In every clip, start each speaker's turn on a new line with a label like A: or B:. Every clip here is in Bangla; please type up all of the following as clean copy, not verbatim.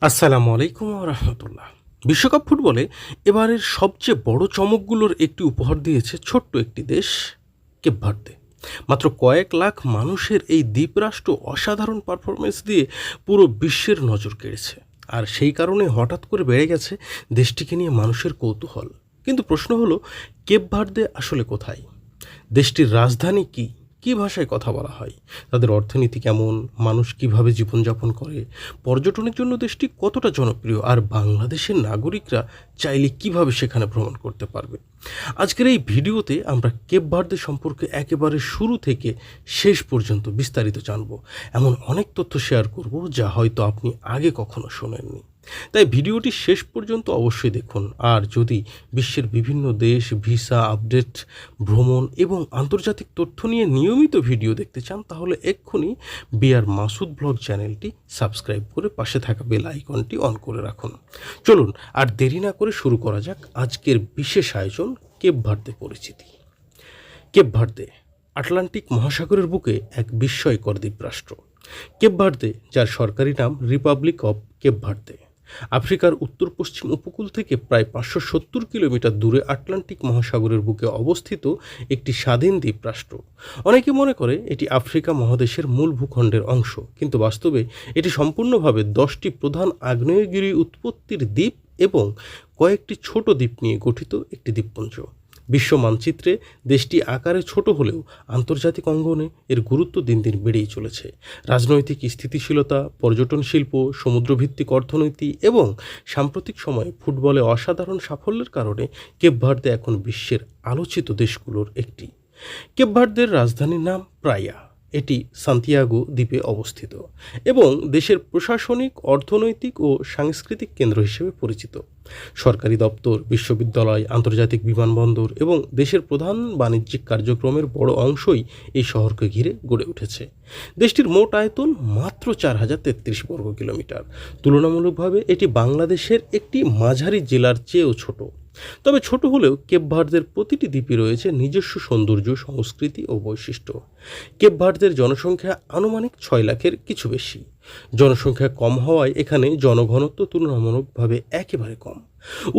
A: আসসালামু আলাইকুম রহমতুল্লাহ। বিশ্বকাপ ফুটবলে এবারের সবচেয়ে বড় চমকগুলোর একটি উপহার দিয়েছে ছোট্ট একটি দেশ, কেপ ভার্দে। মাত্র কয়েক লাখ মানুষের এই দ্বীপরাষ্ট্র অসাধারণ পারফরমেন্স দিয়ে পুরো বিশ্বের নজর কেড়েছে। আর সেই কারণে হঠাৎ করে বেড়ে গেছে দেশটিকে নিয়ে মানুষের কৌতূহল। কিন্তু প্রশ্ন হলো, কেপ ভার্দে আসলে কোথায়? দেশটির রাজধানী কী? কী ভাষায় কথা বলা হয়? তাদের অর্থনীতি কেমন? মানুষ কীভাবে জীবনযাপন করে? পর্যটনের জন্য দেশটি কতটা জনপ্রিয়? আর বাংলাদেশের নাগরিকরা চাইলে কীভাবে সেখানে ভ্রমণ করতে পারবে? আজকের এই ভিডিওতে আমরা কেপ ভার্দে সম্পর্কে একেবারে শুরু থেকে শেষ পর্যন্ত বিস্তারিত জানব। এমন অনেক তথ্য শেয়ার করব যা হয়তো আপনি আগে কখনো শোনেননি। তাই ভিডিওটি শেষ পর্যন্ত অবশ্যই দেখুন। আর যদি বিশ্বের বিভিন্ন দেশ, ভিসা আপডেট, ভ্রমণ এবং আন্তর্জাতিক তথ্য নিয়ে নিয়মিত ভিডিও দেখতে চান, তাহলে এক্ষুনি বিআর মাসুদ ব্লগ চ্যানেলটি সাবস্ক্রাইব করে পাশে থাকা বেল আইকনটি অন করে রাখুন। চলুন আর দেরি না করে শুরু করা যাক আজকের বিশেষ আয়োজন, কেপ ভার্দে পরিচিতি। কেপ ভার্দে আটলান্টিক মহাসাগরের বুকে এক বিস্ময়কর দ্বীপরাষ্ট্র। কেপ ভার্দে, যার সরকারি নাম রিপাবলিক অব কেপ ভার্দে, আফ্রিকার উত্তর পশ্চিম উপকূল থেকে প্রায় 570 কিলোমিটার দূরে আটলান্টিক মহাসাগরের বুকে অবস্থিত একটি স্বাধীন দ্বীপরাষ্ট্র। অনেকে মনে করে এটি আফ্রিকা মহাদেশের মূল ভূখণ্ডের অংশ, কিন্তু বাস্তবে এটি সম্পূর্ণভাবে 10টি প্রধান আগ্নেয়গিরি উৎপত্তির দ্বীপ এবং কয়েকটি ছোট দ্বীপ নিয়ে গঠিত একটি দ্বীপপুঞ্জ। বিশ্ব মানচিত্রে দেশটি আকারে ছোট হলেও আন্তর্জাতিক অঙ্গনে এর গুরুত্ব দিন দিন বেড়েই চলেছে। রাজনৈতিক স্থিতিশীলতা, পর্যটন শিল্প, সমুদ্রভিত্তিক অর্থনীতি এবং সাম্প্রতিক সময়ে ফুটবলে অসাধারণ সাফল্যের কারণে কেপ ভার্দে এখন বিশ্বের আলোচিত দেশগুলোর একটি। কেপ ভার্দের রাজধানীর নাম প্রায়া। এটি সান্তিয়াগো দ্বীপে অবস্থিত এবং দেশের প্রশাসনিক, অর্থনৈতিক ও সাংস্কৃতিক কেন্দ্র হিসেবে পরিচিত। সরকারি দপ্তর, বিশ্ববিদ্যালয়, আন্তর্জাতিক বিমানবন্দর এবং দেশের প্রধান বাণিজ্যিক কার্যক্রমের বড় অংশই এই শহরকে ঘিরে গড়ে উঠেছে। দেশটির মোট আয়তন মাত্র 4033 বর্গ কিলোমিটার। তুলনামূলকভাবে এটি বাংলাদেশের একটি মাঝারি জেলার চেয়েও ছোট। তবে ছোট হলেও কেপ ভার্দের প্রতিটি দ্বীপে রয়েছে নিজস্ব সৌন্দর্য, সংস্কৃতি ও বৈশিষ্ট্য। কেপ ভার্দের জনসংখ্যা আনুমানিক 6 লাখের কিছু বেশি। জনসংখ্যা কম হওয়ায় এখানে জনঘনত্ব তুলনামূলকভাবে একেবারে কম।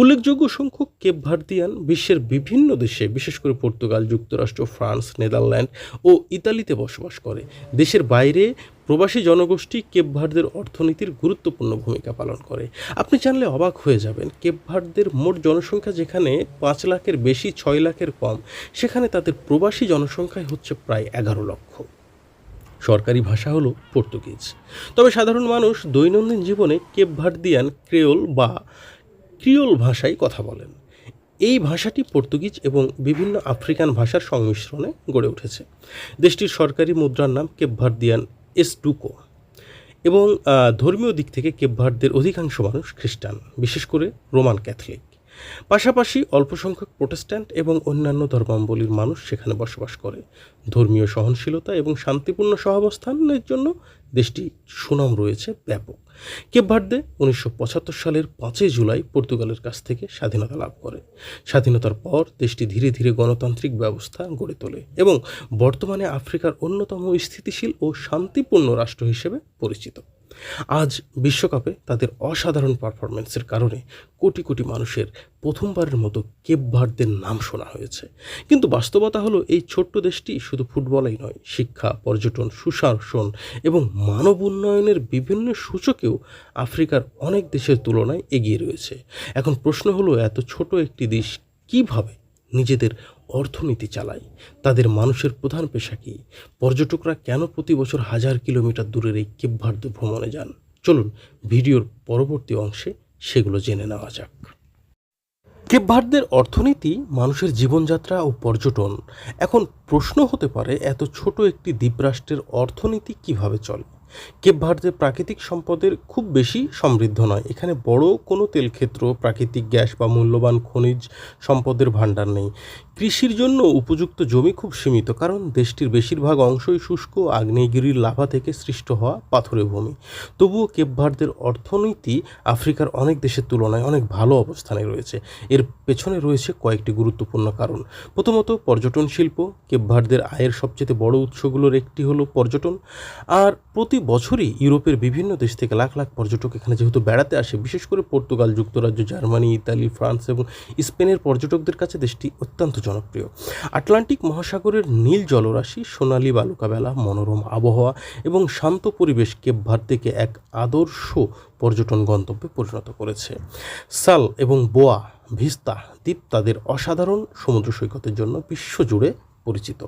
A: উল্লেখযোগ্য সংখ্যক কেপ ভার্দিয়ান বিশ্বের বিভিন্ন দেশে, বিশেষ করে পর্তুগাল, যুক্তরাষ্ট্র, ফ্রান্স, নেদারল্যান্ড ও ইতালিতে বসবাস করে। দেশের বাইরে প্রবাসী জনগোষ্ঠী কেপ ভার্দের অর্থনীতির গুরুত্বপূর্ণ ভূমিকা পালন করে। আপনি জানলে অবাক হয়ে যাবেন, কেপ ভার্দের মোট জনসংখ্যা যেখানে 5 লাখের বেশি, 6 লাখের কম, সেখানে তাদের প্রবাসী জনসংখ্যাই হচ্ছে প্রায় 11 লক্ষ। সরকারি ভাষা হলো পর্তুগিজ। তবে সাধারণ মানুষ দৈনন্দিন জীবনে কেপ ভার্দিয়ান ক্রেওল বা ক্রিওল ভাষায় কথা বলেন। এই ভাষাটি পর্তুগিজ এবং বিভিন্ন আফ্রিকান ভাষার সংমিশ্রণে গড়ে উঠেছে। দেশটির সরকারি মুদ্রার নাম কেপ ভার্দিয়ান এসডুকো এবং ধর্মীয় দিক থেকে কেপ ভার্দের অধিকাংশ মানুষ খ্রিস্টান, বিশেষ করে রোমান ক্যাথলিক। পাশাপাশি অল্প সংখ্যক প্রোটেস্ট্যান্ট এবং অন্যান্য ধর্মাবলম্বীর মানুষ সেখানে বসবাস করে। ধর্মীয় সহনশীলতা এবং শান্তিপূর্ণ সহাবস্থানের জন্য দেশটি সুনাম রয়েছে ব্যাপক। কেপ ভার্দে 1975 সালের 5 জুলাই পর্তুগালের কাছ থেকে স্বাধীনতা লাভ করে। স্বাধীনতার পর দেশটি ধীরে ধীরে গণতান্ত্রিক ব্যবস্থা গড়ে তোলে এবং বর্তমানে আফ্রিকার অন্যতম স্থিতিশীল ও শান্তিপূর্ণ রাষ্ট্র হিসেবে পরিচিত। আজ বিশ্বকাপে তাদের অসাধারণ পারফরমেন্সের কারণে কোটি কোটি মানুষের প্রথমবারের মতো কেপ ভার্দের নাম শোনা হয়েছে। কিন্তু বাস্তবতা হলো, এই ছোট্ট দেশটি শুধু ফুটবলেই নয়, শিক্ষা, পর্যটন, সুশাসন এবং মানব উন্নয়নের বিভিন্ন সূচকেও আফ্রিকার অনেক দেশের তুলনায় এগিয়ে রয়েছে। এখন প্রশ্ন হলো, এত ছোট একটি দেশ কীভাবে নিজেদের অর্থনীতি চালায়? তাদের মানুষের প্রধান পেশা কী? পর্যটকরা কেন প্রতি বছর হাজার কিলোমিটার দূরের এই কেপ ভার্দে ভ্রমণে যান? চলুন ভিডিওর পরবর্তী অংশে সেগুলো জেনে নেওয়া যাক। কেপ ভার্দের অর্থনীতি, মানুষের জীবনযাত্রা ও পর্যটন। এখন প্রশ্ন হতে পারে, এত ছোট একটি দ্বীপরাষ্ট্রের অর্থনীতি কিভাবে চলে? কেপ ভার্দে প্রাকৃতিক সম্পদের খুব বেশি সমৃদ্ধ নয়। এখানে বড় কোনো তেলক্ষেত্র, প্রাকৃতিক গ্যাস বা মূল্যবান খনিজ সম্পদের ভাণ্ডার নেই। কৃষির জন্য উপযুক্ত জমি খুব সীমিত, কারণ দেশটির বেশিরভাগ অংশই শুষ্ক আগ্নেয়গিরির লাভা থেকে সৃষ্ট হওয়া পাথুরে ভূমি। তবুও কেপ ভার্দের অর্থনীতি আফ্রিকার অনেক দেশের তুলনায় অনেক ভালো অবস্থানে রয়েছে। এর পেছনে রয়েছে কয়েকটি গুরুত্বপূর্ণ কারণ। প্রথমত, পর্যটন শিল্প। কেপ ভার্দের আয়ের সবচেয়ে বড় উৎসগুলোর একটি হলো পর্যটন। আর প্রতি বছরই ইউরোপের বিভিন্ন দেশ থেকে লাখ লাখ পর্যটক এখানে যেহেতু বেড়াতে আসে, বিশেষ করে পর্তুগাল, যুক্তরাজ্য, জার্মানি, ইতালি, ফ্রান্স এবং স্পেনের পর্যটকদের কাছে দেশটি অত্যন্ত জনপ্রিয়। আটলান্টিক মহাসাগরের নীল জলরাশি, সোনালি বালুকাবেলা, মনোরম আবহাওয়া এবং শান্ত পরিবেশ কেপ ভার্দেকে এক আদর্শ পর্যটন গন্তব্যে পরিণত করেছে। সাল এবং বোয়া ভিস্তা দ্বীপ তাদের অসাধারণ সমুদ্র সৈকতের জন্য বিশ্বজুড়ে পরিচিত।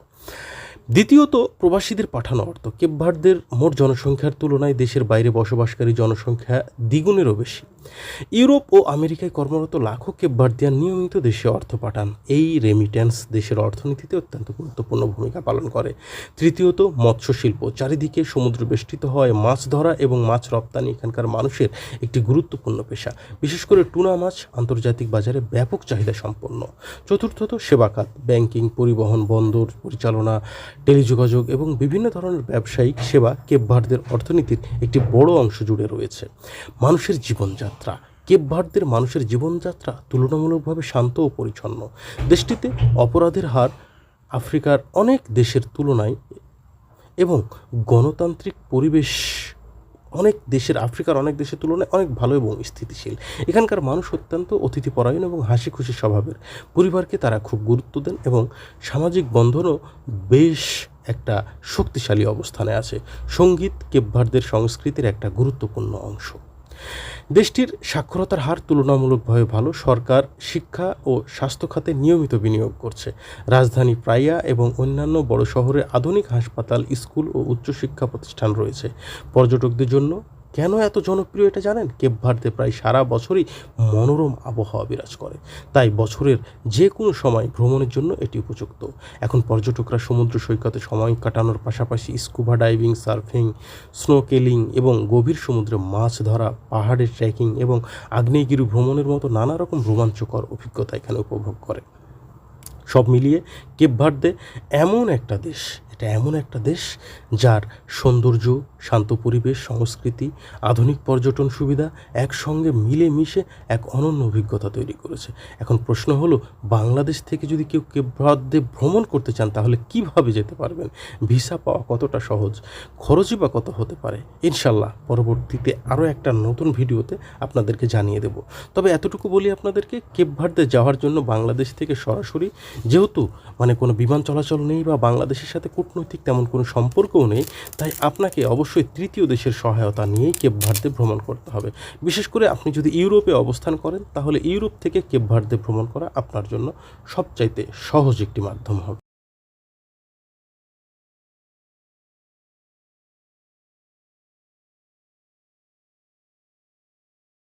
A: দ্বিতীয়ত, প্রবাসীদের পাঠানো অর্থ। কেপ ভার্দের মোট জনসংখ্যার তুলনায় দেশের বাইরে বসবাসকারী জনসংখ্যা দ্বিগুণেরও বেশি। ইউরোপ ও আমেরিকায় কর্মরত লাখো কেপ ভার্দিয়ান নিয়মিত দেশে অর্থ পাঠান। এই রেমিট্যান্স দেশের অর্থনীতিতে অত্যন্ত গুরুত্বপূর্ণ ভূমিকা পালন করে। তৃতীয়ত, মৎস্য শিল্প। চারিদিকে সমুদ্র বেষ্টিত হয় মাছ ধরা এবং মাছ রপ্তানি এখানকার মানুষের একটি গুরুত্বপূর্ণ পেশা। বিশেষ করে টুনা মাছ আন্তর্জাতিক বাজারে ব্যাপক চাহিদা সম্পন্ন। চতুর্থত, সেবা খাত। ব্যাংকিং, পরিবহন, বন্দর পরিচালনা, টেলিযোগাযোগ এবং বিভিন্ন ধরনের ব্যবসায়িক সেবা কেপ ভার্দের অর্থনীতির একটি বড় অংশ জুড়ে রয়েছে। মানুষের জীবনযাত্রা। কেপ ভার্দের মানুষের জীবনযাত্রা তুলনামূলকভাবে শান্ত ও পরিচ্ছন্ন। দেশটিতে অপরাধের হার আফ্রিকার অনেক দেশের তুলনায় এবং গণতান্ত্রিক পরিবেশ আফ্রিকার অনেক দেশের তুলনায় অনেক ভালো এবং স্থিতিশীল। এখানকার মানুষ অত্যন্ত অতিথিপরায়ণ এবং হাসি খুশি স্বভাবের। পরিবারকে তারা খুব গুরুত্ব দেন এবং সামাজিক বন্ধনও বেশ একটা শক্তিশালী অবস্থানে আছে। সঙ্গীত কেপ ভার্দের সংস্কৃতির একটা গুরুত্বপূর্ণ অংশ। দেশটির সাক্ষরতার হার তুলনামূলকভাবে ভালো। সরকার শিক্ষা ও স্বাস্থ্য খাতে নিয়মিত বিনিয়োগ করছে। রাজধানী প্রাইয়া এবং অন্যান্য বড় শহরে আধুনিক হাসপাতাল, স্কুল ও উচ্চশিক্ষা প্রতিষ্ঠান রয়েছে। পর্যটকদের জন্য কেন এত জনপ্রিয় এটা জানেন? কেপ ভার্দে প্রায় সারা বছরই মনোরম আবহাওয়া বিরাজ করে, তাই বছরের যে কোনো সময় ভ্রমণের জন্য এটি উপযুক্ত। এখন পর্যটকরা সমুদ্র সৈকতে সময় কাটানোর পাশাপাশি স্কুবা ডাইভিং, সার্ফিং, স্নোকেলিং এবং গভীর সমুদ্রে মাছ ধরা, পাহাড়ে ট্রেকিং এবং আগ্নেয়গিরি ভ্রমণের মতো নানা রকম রোমাঞ্চকর অভিজ্ঞতা এখানে উপভোগ করে। সব মিলিয়ে কেপ ভার্দে এমন একটা দেশ যার সৌন্দর্য, শান্ত পরিবেশ, সংস্কৃতি, আধুনিক পর্যটন সুবিধা একসঙ্গে মিলেমিশে এক অনন্য অভিজ্ঞতা তৈরি করেছে। এখন প্রশ্ন হলো, বাংলাদেশ থেকে যদি কেউ কেপ ভার্দে ভ্রমণ করতে চান তাহলে কিভাবে যেতে পারবেন? ভিসা পাওয়া কতটা সহজ? খরচই বা কত হতে পারে? ইনশাল্লাহ পরবর্তীতে আরও একটা নতুন ভিডিওতে আপনাদেরকে জানিয়ে দেব। তবে এতটুকু বলি আপনাদেরকে, কেপ ভার্দে যাওয়ার জন্য বাংলাদেশ থেকে সরাসরি, যেহেতু কোনো বিমান চলাচল নেই বা বাংলাদেশের সাথে কূটনৈতিক তেমন কোনো সম্পর্কও নেই, তাই আপনাকে অবশ্যই তৃতীয় দেশের সহায়তা নিয়েই কেপ ভার্দে ভ্রমণ করতে হবে। বিশেষ করে আপনি যদি ইউরোপে অবস্থান করেন তাহলে ইউরোপ থেকে কেপ ভার্দে ভ্রমণ করা আপনার জন্য সবচাইতে সহজ একটি মাধ্যম হবে।